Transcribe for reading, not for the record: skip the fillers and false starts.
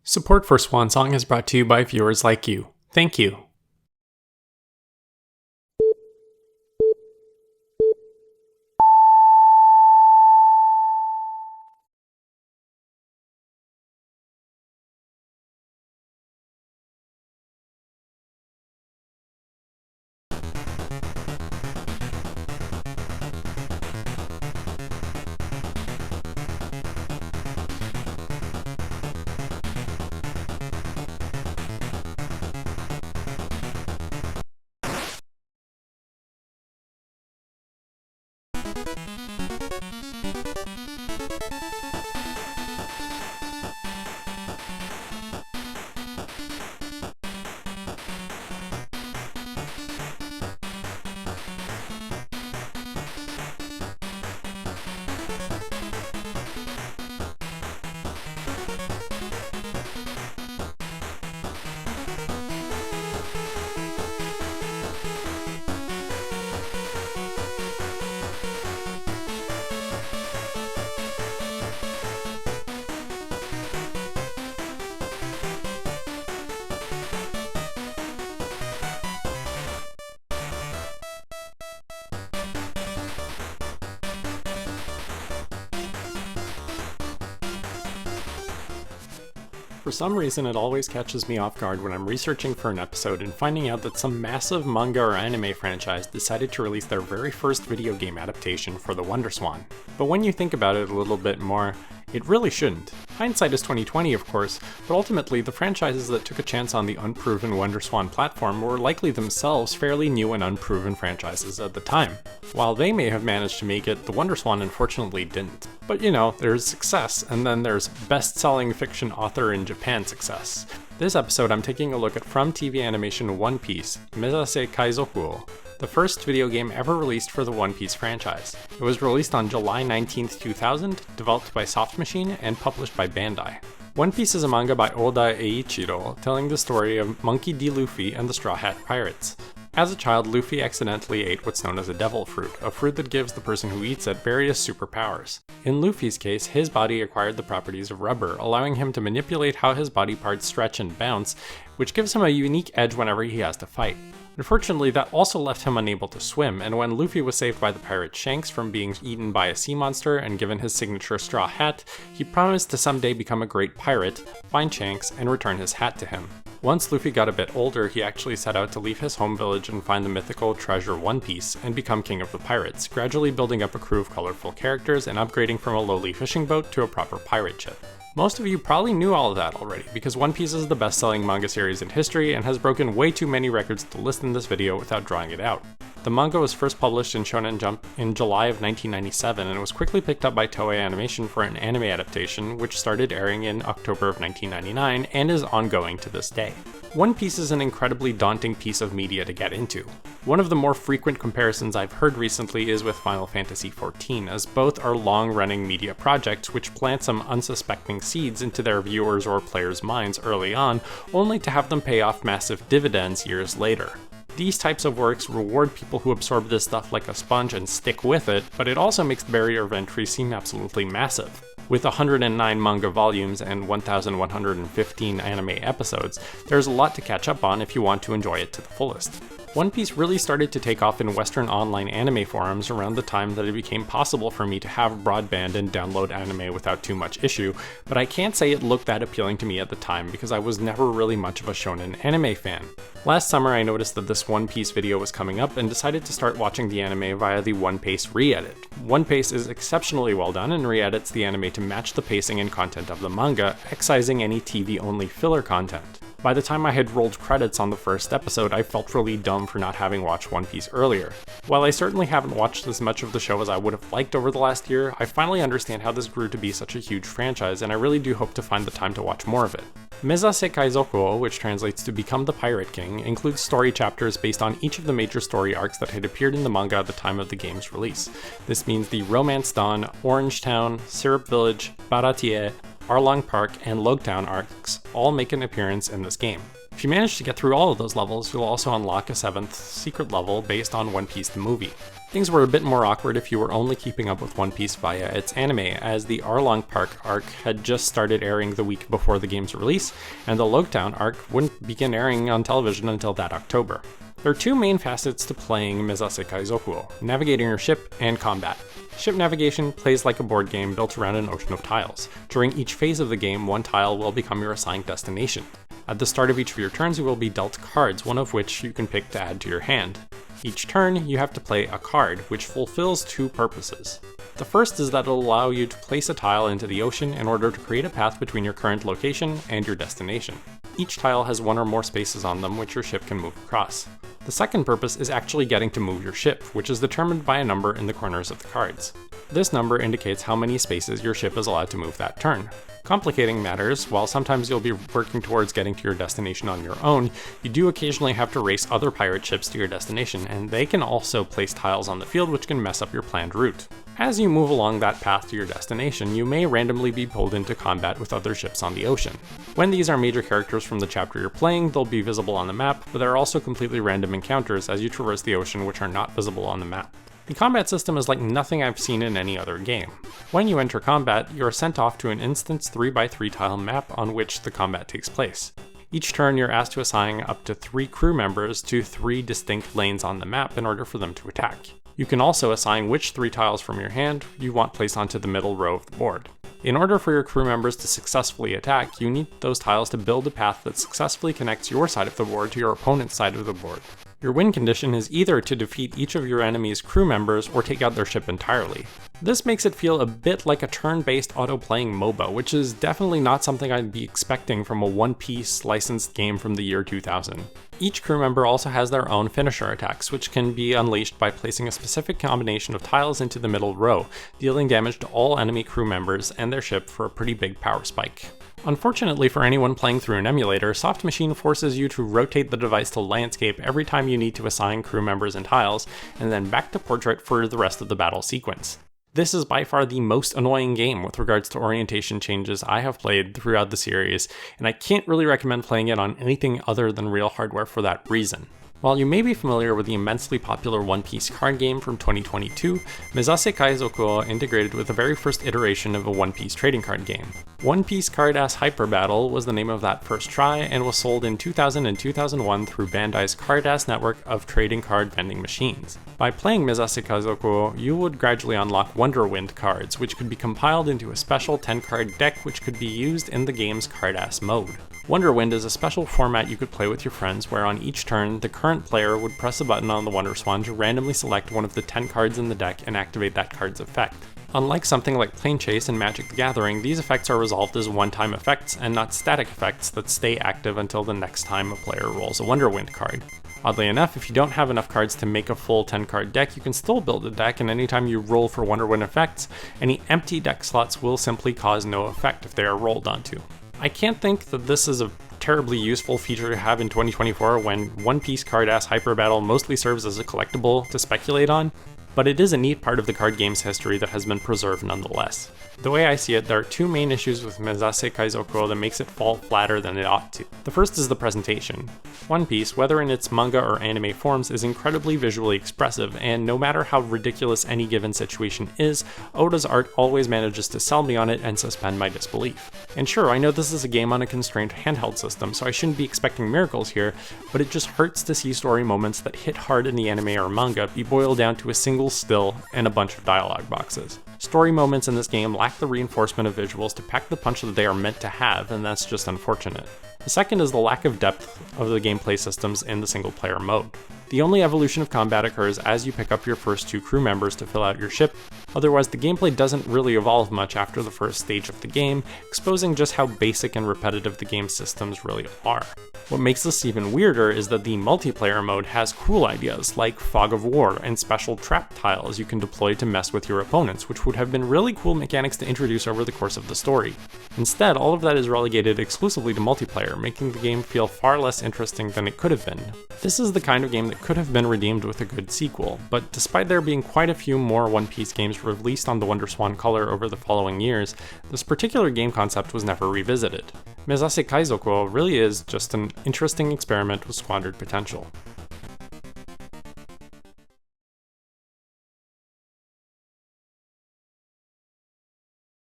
Support for Swan Song is brought to you by viewers like you. Thank you. For some reason, it always catches me off guard when I'm researching for an episode and finding out that some massive manga or anime franchise decided to release their very first video game adaptation for the WonderSwan. But when you think about it a little bit more, it really shouldn't. Hindsight is 2020, of course, but ultimately the franchises that took a chance on the unproven WonderSwan platform were likely themselves fairly new and unproven franchises at the time. While they may have managed to make it, the WonderSwan unfortunately didn't. But you know, there's success, and then there's best-selling fiction author in Japan success. This episode I'm taking a look at from TV animation One Piece, Mezase Kaizoku-ou, the first video game ever released for the One Piece franchise. It was released on July 19, 2000, developed by Soft Machine, and published by Bandai. One Piece is a manga by Oda Eiichiro, telling the story of Monkey D. Luffy and the Straw Hat Pirates. As a child, Luffy accidentally ate what's known as a devil fruit, a fruit that gives the person who eats it various superpowers. In Luffy's case, his body acquired the properties of rubber, allowing him to manipulate how his body parts stretch and bounce, which gives him a unique edge whenever he has to fight. Unfortunately, that also left him unable to swim, and when Luffy was saved by the pirate Shanks from being eaten by a sea monster and given his signature straw hat, he promised to someday become a great pirate, find Shanks, and return his hat to him. Once Luffy got a bit older, he actually set out to leave his home village and find the mythical treasure One Piece and become king of the pirates, gradually building up a crew of colorful characters and upgrading from a lowly fishing boat to a proper pirate ship. Most of you probably knew all of that already, because One Piece is the best-selling manga series in history and has broken way too many records to list in this video without drawing it out. The manga was first published in Shonen Jump in July of 1997 and was quickly picked up by Toei Animation for an anime adaptation, which started airing in October of 1999 and is ongoing to this day. One Piece is an incredibly daunting piece of media to get into. One of the more frequent comparisons I've heard recently is with Final Fantasy XIV, as both are long-running media projects which plant some unsuspecting seeds into their viewers' or players' minds early on, only to have them pay off massive dividends years later. These types of works reward people who absorb this stuff like a sponge and stick with it, but it also makes the barrier of entry seem absolutely massive. With 109 manga volumes and 1,115 anime episodes, there's a lot to catch up on if you want to enjoy it to the fullest. One Piece really started to take off in Western online anime forums around the time that it became possible for me to have broadband and download anime without too much issue, but I can't say it looked that appealing to me at the time because I was never really much of a shonen anime fan. Last summer I noticed that this One Piece video was coming up and decided to start watching the anime via the One Piece re-edit. One Piece is exceptionally well done and re-edits the anime to match the pacing and content of the manga, excising any TV-only filler content. By the time I had rolled credits on the first episode, I felt really dumb for not having watched One Piece earlier. While I certainly haven't watched as much of the show as I would have liked over the last year, I finally understand how this grew to be such a huge franchise, and I really do hope to find the time to watch more of it. Mezase Kaizoku-ou, which translates to Become the Pirate King, includes story chapters based on each of the major story arcs that had appeared in the manga at the time of the game's release. This means the Romance Dawn, Orange Town, Syrup Village, Baratie, Arlong Park, and Logtown arcs all make an appearance in this game. If you manage to get through all of those levels, you'll also unlock a 7th secret level based on One Piece the movie. Things were a bit more awkward if you were only keeping up with One Piece via its anime, as the Arlong Park arc had just started airing the week before the game's release, and the Logtown arc wouldn't begin airing on television until that October. There are two main facets to playing Mezase Kaizoku-ou: navigating your ship and combat. Ship navigation plays like a board game built around an ocean of tiles. During each phase of the game, one tile will become your assigned destination. At the start of each of your turns, you will be dealt cards, one of which you can pick to add to your hand. Each turn, you have to play a card, which fulfills two purposes. The first is that it'll allow you to place a tile into the ocean in order to create a path between your current location and your destination. Each tile has one or more spaces on them which your ship can move across. The second purpose is actually getting to move your ship, which is determined by a number in the corners of the cards. This number indicates how many spaces your ship is allowed to move that turn. Complicating matters, while sometimes you'll be working towards getting to your destination on your own, you do occasionally have to race other pirate ships to your destination, and they can also place tiles on the field which can mess up your planned route. As you move along that path to your destination, you may randomly be pulled into combat with other ships on the ocean. When these are major characters from the chapter you're playing, they'll be visible on the map, but there are also completely random encounters as you traverse the ocean which are not visible on the map. The combat system is like nothing I've seen in any other game. When you enter combat, you are sent off to an instance 3x3 tile map on which the combat takes place. Each turn you're asked to assign up to 3 crew members to 3 distinct lanes on the map in order for them to attack. You can also assign which 3 tiles from your hand you want placed onto the middle row of the board. In order for your crew members to successfully attack, you need those tiles to build a path that successfully connects your side of the board to your opponent's side of the board. Your win condition is either to defeat each of your enemy's crew members or take out their ship entirely. This makes it feel a bit like a turn-based auto-playing MOBA, which is definitely not something I'd be expecting from a One Piece licensed game from the year 2000. Each crew member also has their own finisher attacks, which can be unleashed by placing a specific combination of tiles into the middle row, dealing damage to all enemy crew members and their ship for a pretty big power spike. Unfortunately for anyone playing through an emulator, Soft Machine forces you to rotate the device to landscape every time you need to assign crew members and tiles, and then back to portrait for the rest of the battle sequence. This is by far the most annoying game with regards to orientation changes I have played throughout the series, and I can't really recommend playing it on anything other than real hardware for that reason. While you may be familiar with the immensely popular One Piece card game from 2022, Mezase Kaizoku-ou integrated with the very first iteration of a One Piece trading card game. One Piece Card-Ass Hyper Battle was the name of that first try and was sold in 2000 and 2001 through Bandai's Card-Ass network of trading card vending machines. By playing Mezase Kaizoku-ou, you would gradually unlock Wonderwind cards, which could be compiled into a special 10-card deck which could be used in the game's Card-Ass mode. Wonderwind is a special format you could play with your friends where on each turn, the current player would press a button on the WonderSwan to randomly select one of the 10 cards in the deck and activate that card's effect. Unlike something like Plane Chase and Magic the Gathering, these effects are resolved as one-time effects and not static effects that stay active until the next time a player rolls a Wonderwind card. Oddly enough, if you don't have enough cards to make a full 10-card deck, you can still build a deck, and anytime you roll for Wonderwind effects, any empty deck slots will simply cause no effect if they are rolled onto. I can't think that this is a terribly useful feature to have in 2024 when One Piece Card-Ass Hyper Battle mostly serves as a collectible to speculate on, but it is a neat part of the card game's history that has been preserved nonetheless. The way I see it, there are two main issues with Mezase Kaizoku-ou that makes it fall flatter than it ought to. The first is the presentation. One Piece, whether in its manga or anime forms, is incredibly visually expressive, and no matter how ridiculous any given situation is, Oda's art always manages to sell me on it and suspend my disbelief. And sure, I know this is a game on a constrained handheld system, so I shouldn't be expecting miracles here, but it just hurts to see story moments that hit hard in the anime or manga be boiled down to a single still and a bunch of dialogue boxes. Story moments in this game lack the reinforcement of visuals to pack the punch that they are meant to have, and that's just unfortunate. The second is the lack of depth of the gameplay systems in the single-player mode. The only evolution of combat occurs as you pick up your first 2 crew members to fill out your ship, otherwise the gameplay doesn't really evolve much after the first stage of the game, exposing just how basic and repetitive the game's systems really are. What makes this even weirder is that the multiplayer mode has cool ideas like Fog of War and special trap tiles you can deploy to mess with your opponents, which would have been really cool mechanics to introduce over the course of the story. Instead, all of that is relegated exclusively to multiplayer, making the game feel far less interesting than it could have been. This is the kind of game that could have been redeemed with a good sequel, but despite there being quite a few more One Piece games released on the WonderSwan color over the following years, this particular game concept was never revisited. Mezase Kaizoku-ou really is just an interesting experiment with squandered potential.